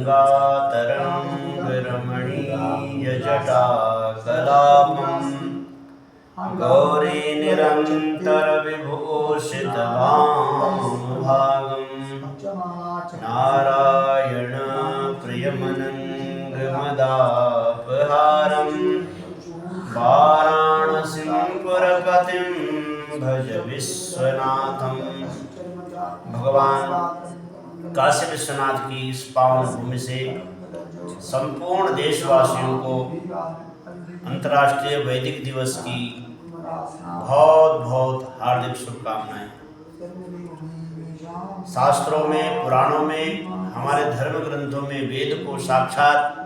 गङ्गातरङ्गरमणीयजटाकलापम् गौरीनिरन्तरविभूषितवामभागम् नारायणप्रियमनङ्गमदापहारम् वाराणसीं पुरपतिं भज विश्वनाथम। भगवान काशी विश्वनाथ की इस पावन भूमि से संपूर्ण देशवासियों को अंतर्राष्ट्रीय वैदिक दिवस की बहुत बहुत हार्दिक शुभकामनाएं। शास्त्रों में, पुराणों में, हमारे धर्म ग्रंथों में वेद को साक्षात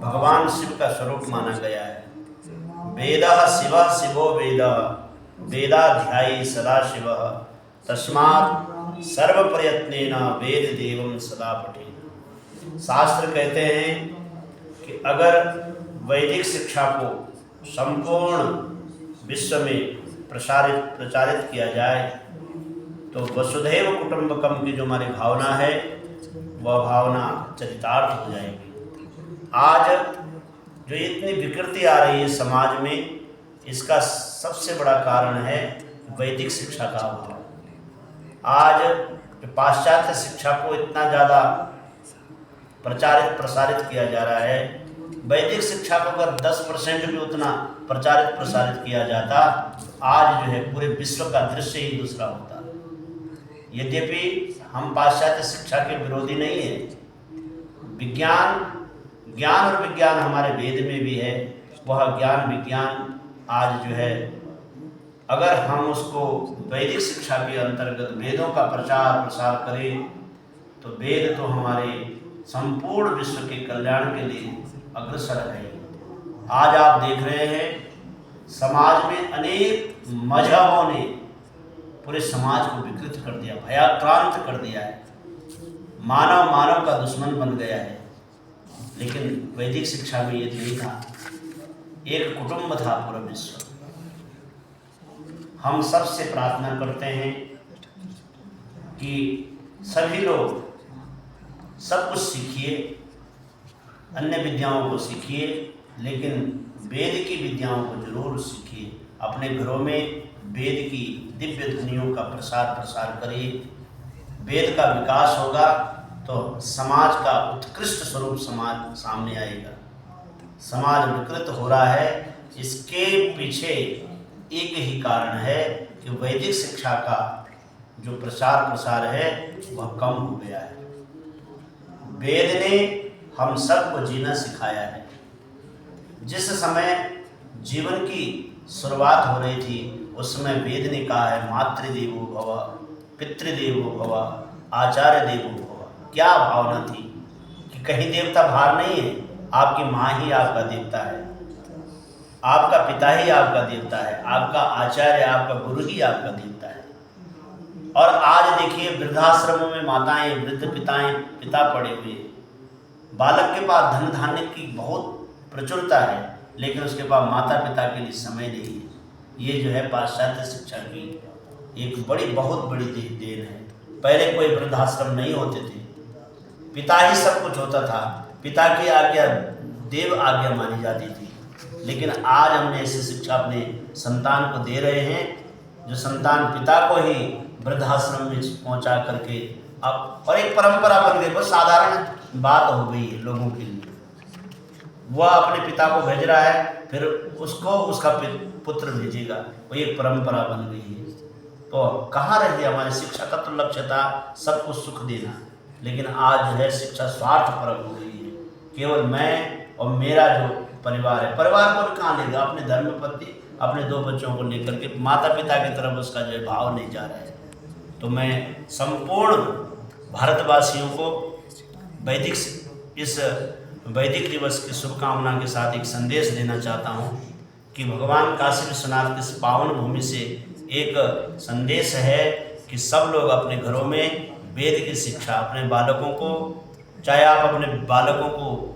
भगवान शिव का स्वरूप माना गया है। वेदः शिवः शिवो वेदः वेदाध्यायी सदाशिवः तस्मात् सर्व प्रयत्नेन वेद देवं सदा पठेत्। शास्त्र कहते हैं कि अगर वैदिक शिक्षा को संपूर्ण विश्व में प्रचारित किया जाए तो वसुधैव कुटुंबकम की जो हमारी भावना है वह भावना चरितार्थ हो जाएगी। आज जो इतनी विकृति आ रही है समाज में, इसका सबसे बड़ा कारण है वैदिक शिक्षा का अभाव। आज पाश्चात्य शिक्षा को इतना ज़्यादा प्रसारित किया जा रहा है, वैदिक शिक्षा को अगर 10% भी उतना प्रसारित किया जाता, आज जो है पूरे विश्व का दृश्य ही दूसरा होता। यद्यपि हम पाश्चात्य शिक्षा के विरोधी नहीं हैं। ज्ञान और विज्ञान हमारे वेद में भी है। वह ज्ञान विज्ञान आज जो है, अगर हम उसको वैदिक शिक्षा के अंतर्गत वेदों का प्रचार प्रसार करें तो वेद तो हमारे संपूर्ण विश्व के कल्याण के लिए अग्रसर है। आज आप देख रहे हैं समाज में अनेक मजहबों ने पूरे समाज को विकृत कर दिया, भयाक्रांत कर दिया है। मानव का दुश्मन बन गया है। लेकिन वैदिक शिक्षा में ये नहीं था। एक कुटुंब था पूरा विश्व। हम सबसे प्रार्थना करते हैं कि सभी लोग सब कुछ सीखिए, अन्य विद्याओं को सीखिए, लेकिन वेद की विद्याओं को जरूर सीखिए। अपने घरों में वेद की दिव्य ध्वनियों का प्रसार करिए। वेद का विकास होगा तो समाज का उत्कृष्ट स्वरूप समाज सामने आएगा। समाज विकृत हो रहा है, इसके पीछे एक ही कारण है कि वैदिक शिक्षा का जो प्रसार है वह कम हो गया है। वेद ने हम सबको जीना सिखाया है। जिस समय जीवन की शुरुआत हो रही थी उस समय वेद ने कहा है मातृदेवो भव, पितृदेवो भव, आचार्य देवो भव। क्या भावना थी कि कहीं देवता बाहर नहीं है, आपकी माँ ही आपका देवता है, आपका पिता ही आपका देवता है, आपका आचार्य, आपका गुरु ही आपका देवता है। और आज देखिए वृद्धाश्रमों में माताएं, वृद्ध पिता पड़े हुए। बालक के पास धन धान्य की बहुत प्रचुरता है, लेकिन उसके पास माता पिता के लिए समय नहीं है। ये जो है पाश्चात्य शिक्षा की एक बहुत बड़ी देन है। पहले कोई वृद्धाश्रम नहीं होते थे, पिता ही सब कुछ होता था। पिता की आज्ञा देव आज्ञा मानी जाती थी। लेकिन आज हमने ऐसी शिक्षा अपने संतान को दे रहे हैं जो संतान पिता को ही वृद्धाश्रम में पहुंचा करके अब और एक परंपरा बन गई, बहुत साधारण बात हो गई है लोगों के लिए। वह अपने पिता को भेज रहा है, फिर उसको उसका पुत्र भेजेगा, वो एक परंपरा बन गई है। तो कहाँ रह गया हमारी शिक्षा का? तो लक्ष्य था सबको सुख देना, लेकिन आज जो है शिक्षा स्वार्थपरक हो गई है। केवल मैं और मेरा जो परिवार है, परिवार को कहाँ लेगा? अपने धर्मपत्नी, अपने 2 बच्चों को लेकर के माता पिता की तरफ उसका जो भाव नहीं जा रहा है। तो मैं संपूर्ण भारतवासियों को इस वैदिक दिवस की शुभकामना के साथ एक संदेश देना चाहता हूँ कि भगवान काशी विश्वनाथ की इस पावन भूमि से एक संदेश है कि सब लोग अपने घरों में वेद की शिक्षा अपने बालकों को, चाहे आप अपने बालकों को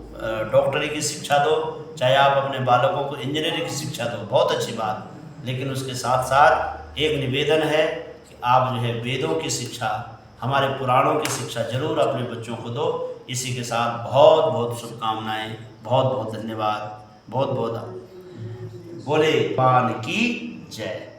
डॉक्टरी की शिक्षा दो, चाहे आप अपने बालकों को इंजीनियरिंग की शिक्षा दो, बहुत अच्छी बात। लेकिन उसके साथ साथ एक निवेदन है कि आप जो है वेदों की शिक्षा हमारे पुराणों की शिक्षा जरूर अपने बच्चों को दो। इसी के साथ बहुत बहुत शुभकामनाएं, बहुत बहुत धन्यवाद, बहुत बहुत बोले भगवान की जय।